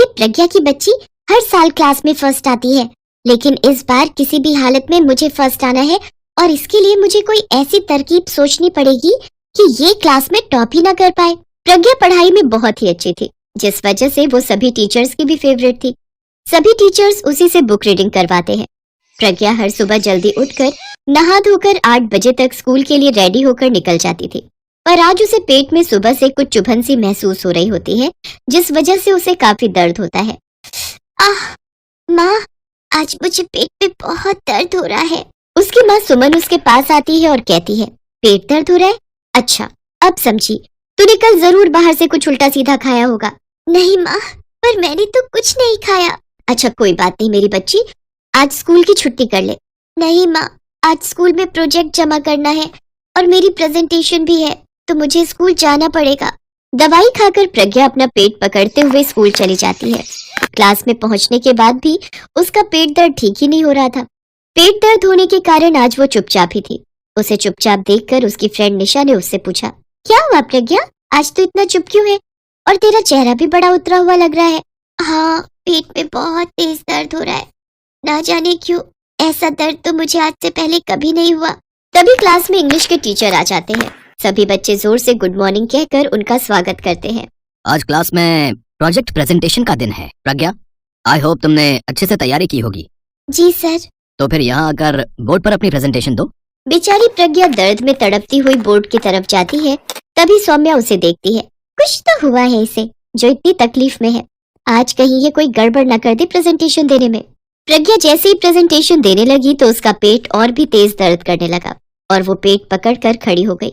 ये प्रज्ञा की बच्ची हर साल क्लास में फर्स्ट आती है, लेकिन इस बार किसी भी हालत में मुझे फर्स्ट आना है और इसके लिए मुझे कोई ऐसी तरकीब सोचनी पड़ेगी कि ये क्लास में टॉप ही ना कर पाए। प्रज्ञा पढ़ाई में बहुत ही अच्छी थी, जिस वजह से वो सभी टीचर्स की भी फेवरेट थी। सभी टीचर्स उसी से बुक रीडिंग करवाते हैं। प्रज्ञा हर सुबह जल्दी उठकर नहा धोकर 8 बजे तक स्कूल के लिए रेडी होकर निकल जाती थी, पर आज उसे पेट में सुबह से कुछ चुभन सी महसूस हो रही होती है, जिस वजह से उसे काफी दर्द होता है। माँ, आज मुझे पेट में बहुत दर्द हो रहा है। उसकी माँ सुमन उसके पास आती है और कहती है, पेट दर्द हो रहा है? अच्छा, अब समझी, तूने कल जरूर बाहर से कुछ उल्टा सीधा खाया होगा। नहीं माँ, पर मैंने तो कुछ नहीं खाया। अच्छा कोई बात नहीं मेरी बच्ची, आज स्कूल की छुट्टी कर ले। नहीं माँ, आज स्कूल में प्रोजेक्ट जमा करना है और मेरी प्रेजेंटेशन भी है, तो मुझे स्कूल जाना पड़ेगा। दवाई खाकर प्रज्ञा अपना पेट पकड़ते हुए स्कूल चली जाती है। क्लास में पहुंचने के बाद भी उसका पेट दर्द ठीक ही नहीं हो रहा था। पेट दर्द होने के कारण आज वो चुपचाप ही थी। उसे चुपचाप देखकर उसकी फ्रेंड निशा ने उससे पूछा, क्या हुआ प्रज्ञा, आज तो इतना चुप क्यों है और तेरा चेहरा भी बड़ा उतरा हुआ लग रहा है। हाँ, पेट में बहुत तेज दर्द हो रहा है, ना जाने क्यों, ऐसा दर्द तो मुझे आज से पहले कभी नहीं हुआ। तभी क्लास में इंग्लिश के टीचर आ जाते हैं। सभी बच्चे जोर से गुड मॉर्निंग कहकर उनका स्वागत करते हैं। आज क्लास में प्रोजेक्ट प्रेजेंटेशन का दिन है प्रज्ञा, आई होप तुमने अच्छे से तैयारी की होगी। जी सर। तो फिर यहाँ आकर बोर्ड पर अपनी प्रेजेंटेशन दो। बेचारी प्रज्ञा दर्द में तड़पती हुई बोर्ड की तरफ जाती है। तभी सौम्या उसे देखती है। कुछ तो हुआ है इसे, जो इतनी तकलीफ में है। आज कहीं ये कोई गड़बड़ न कर दे प्रेजेंटेशन देने में। प्रज्ञा जैसे ही प्रेजेंटेशन देने लगी तो उसका पेट और भी तेज दर्द करने लगा और वो पेट पकड़कर खड़ी हो गई।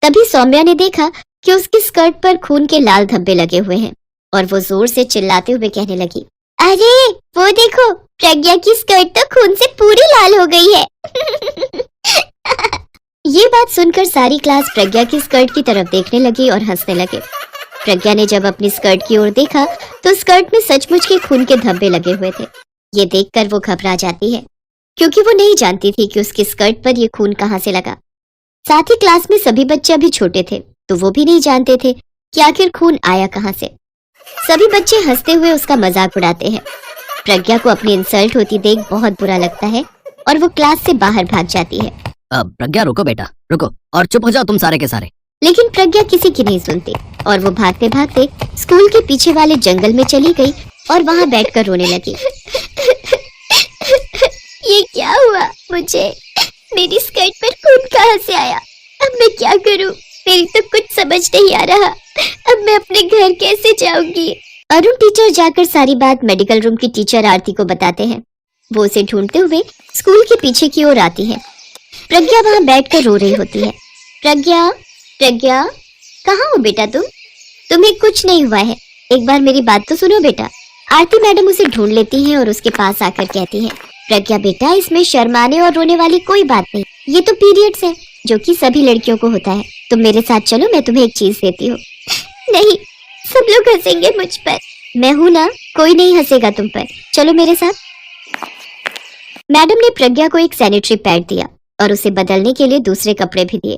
तभी सौम्या ने देखा कि उसकी स्कर्ट पर खून के लाल धब्बे लगे हुए हैं और वो जोर से चिल्लाते हुए कहने लगी, अरे वो देखो, प्रज्ञा की स्कर्ट तो खून से पूरी लाल हो गई है। ये बात सुनकर सारी क्लास प्रज्ञा की स्कर्ट की तरफ देखने लगी और हंसने लगे। प्रज्ञा ने जब अपनी स्कर्ट की ओर देखा तो स्कर्ट में सचमुच के खून के धब्बे लगे हुए थे। ये देखकर वो घबरा जाती है, क्योंकि वो नहीं जानती थी कि उसकी स्कर्ट पर ये खून कहाँ से लगा। साथ ही क्लास में सभी बच्चे अभी छोटे थे, तो वो भी नहीं जानते थे कि आखिर खून आया कहाँ से। सभी बच्चे हंसते हुए उसका मजाक उड़ाते हैं। प्रज्ञा को अपनी इंसल्ट होती देख बहुत बुरा लगता है और वो क्लास से बाहर भाग जाती है। प्रज्ञा रुको बेटा, रुको और चुप हो जाओ तुम सारे के सारे। लेकिन प्रज्ञा किसी की नहीं सुनती और वो भागते भागते स्कूल के पीछे वाले जंगल में चली गई और वहाँ बैठकर रोने लगी। ये क्या हुआ मुझे? मेरी स्कर्ट पर खून कहाँ से आया? अब मैं क्या करूं? मेरी तो कुछ समझ नहीं आ रहा। अब मैं अपने घर कैसे जाऊंगी? अरुण टीचर जाकर सारी बात मेडिकल रूम की टीचर आरती को बताते हैं। वो उसे ढूंढते हुए स्कूल के पीछे की ओर आती है। प्रज्ञा वहाँ बैठकर रो रही होती है। प्रज्ञा, प्रज्ञा, कहाँ हो बेटा तुम? तुम्हें कुछ नहीं हुआ है, एक बार मेरी बात तो सुनो बेटा। आरती मैडम उसे ढूंढ लेती हैं और उसके पास आकर कहती हैं, प्रज्ञा बेटा, इसमें शर्माने और रोने वाली कोई बात नहीं, ये तो पीरियड्स है जो कि सभी लड़कियों को होता है। तुम मेरे साथ चलो, मैं तुम्हें एक चीज देती हूँ। नहीं, सब लोग हंसेंगे मुझ पर। मैं हूँ ना, कोई नहीं हंसेगा तुम पर, चलो मेरे साथ। मैडम ने प्रज्ञा को एक सैनिटरी पैड दिया और उसे बदलने के लिए दूसरे कपड़े भी दिए।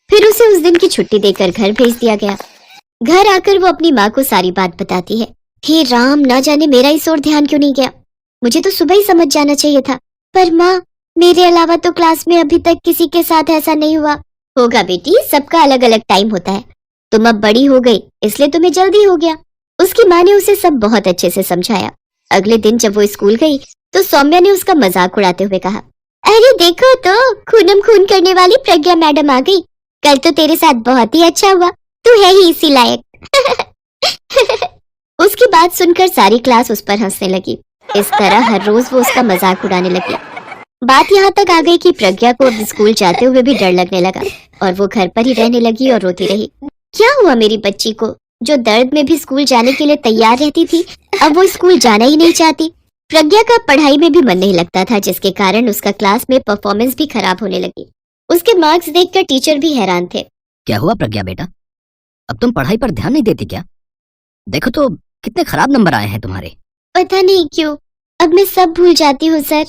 फिर उसे उस दिन की छुट्टी देकर घर भेज दिया गया। घर आकर वो अपनी माँ को सारी बात बताती है। हे राम, ना जाने मेरा इस ओर ध्यान क्यों नहीं गया, मुझे तो सुबह ही समझ जाना चाहिए था। पर माँ, मेरे अलावा तो क्लास में अभी तक किसी के साथ ऐसा नहीं हुआ। होगा बेटी, सबका अलग अलग टाइम होता है। तुम अब बड़ी हो गई, इसलिए तुम्हें जल्दी हो गया। उसकी माँ ने उसे सब बहुत अच्छे से समझाया। अगले दिन जब वो स्कूल गई तो सौम्या ने उसका मजाक उड़ाते हुए कहा, अरे देखो तो, खूनम खून करने वाली प्रज्ञा मैडम आ गई। कल तो तेरे साथ बहुत ही अच्छा हुआ, तू है ही इसी लायक। उसकी बात सुनकर सारी क्लास उस पर हंसने लगी। इस तरह हर रोज वो उसका मजाक उड़ाने लगी। बात यहाँ तक आ गई कि प्रज्ञा को अब स्कूल जाते हुए भी डर लगने लगा और वो घर पर ही रहने लगी और रोती रही। क्या हुआ मेरी बच्ची को, जो दर्द में भी स्कूल जाने के लिए तैयार रहती थी, अब वो स्कूल जाना ही नहीं चाहती। प्रज्ञा का पढ़ाई में भी मन नहीं लगता था, जिसके कारण उसका क्लास में परफॉर्मेंस भी खराब होने लगी। उसके मार्क्स देखकर टीचर भी हैरान थे। क्या हुआ प्रज्ञा बेटा, अब तुम पढ़ाई पर ध्यान नहीं देती क्या? देखो तो कितने खराब नंबर आए हैं तुम्हारे। पता नहीं क्यों, अब मैं सब भूल जाती हूँ सर।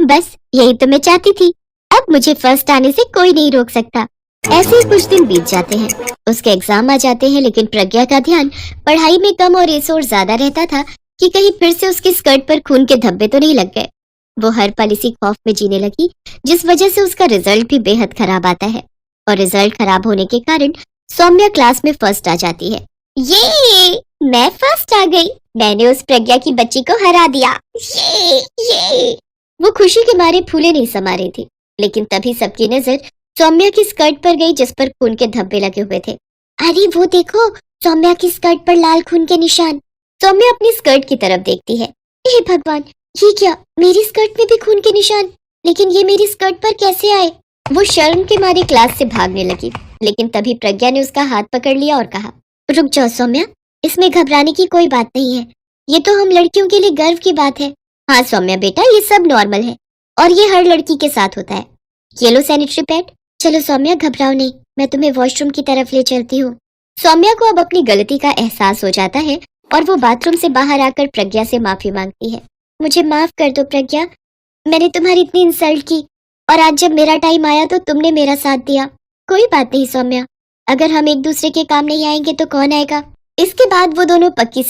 बस यही तो मैं चाहती थी, अब मुझे फर्स्ट आने से कोई नहीं रोक सकता। ऐसे ही कुछ दिन बीत जाते हैं। उसके एग्जाम आ जाते हैं, लेकिन प्रज्ञा का ध्यान पढ़ाई में कम और इस ओर ज्यादा रहता था कि कहीं फिर से उसकी स्कर्ट पर खून के धब्बे तो नहीं लग गए। वो हर पल इसी खौफ में जीने लगी, जिस वजह से उसका रिजल्ट भी बेहद खराब आता है। और रिजल्ट खराब होने के कारण सौम्या क्लास में फर्स्ट आ जाती है। ये मैं फर्स्ट आ गई, मैंने उस प्रज्ञा की बच्ची को हरा दिया। ये वो खुशी के मारे फूले नहीं समा रही थी, लेकिन तभी सबकी नजर सौम्या की स्कर्ट पर गई, जिस पर खून के धब्बे लगे हुए थे। अरे वो देखो, सौम्या की स्कर्ट पर लाल खून के निशान। सौम्या अपनी स्कर्ट की तरफ देखती है। हे भगवान, ये क्या, मेरी स्कर्ट में भी खून के निशान, लेकिन ये मेरी स्कर्ट पर कैसे आए? वो शर्म के मारे क्लास से भागने लगी, लेकिन तभी प्रज्ञा ने उसका हाथ पकड़ लिया और कहा, रुक जाओ सौम्या, इसमें घबराने की कोई बात नहीं है। ये तो हम लड़कियों के लिए गर्व की बात है। हाँ सौम्या बेटा, ये सब नॉर्मल है और ये हर लड़की के साथ होता है। ये लो सैनिटरी पैड। चलो सौम्या, घबराओ नहीं, मैं तुम्हें वॉशरूम की तरफ ले चलती हूँ। सौम्या को अब अपनी गलती का एहसास हो जाता है और वो बाथरूम से बाहर आकर प्रज्ञा से माफी मांगती है। मुझे माफ कर दो प्रज्ञा, मैंने तुम्हारी इतनी इंसल्ट की और आज जब मेरा टाइम आया तो तुमने मेरा साथ दिया। कोई बात नहीं सौम्या, अगर हम एक दूसरे के काम नहीं आएंगे तो कौन आएगा? इसके बाद वो दोनों पक्की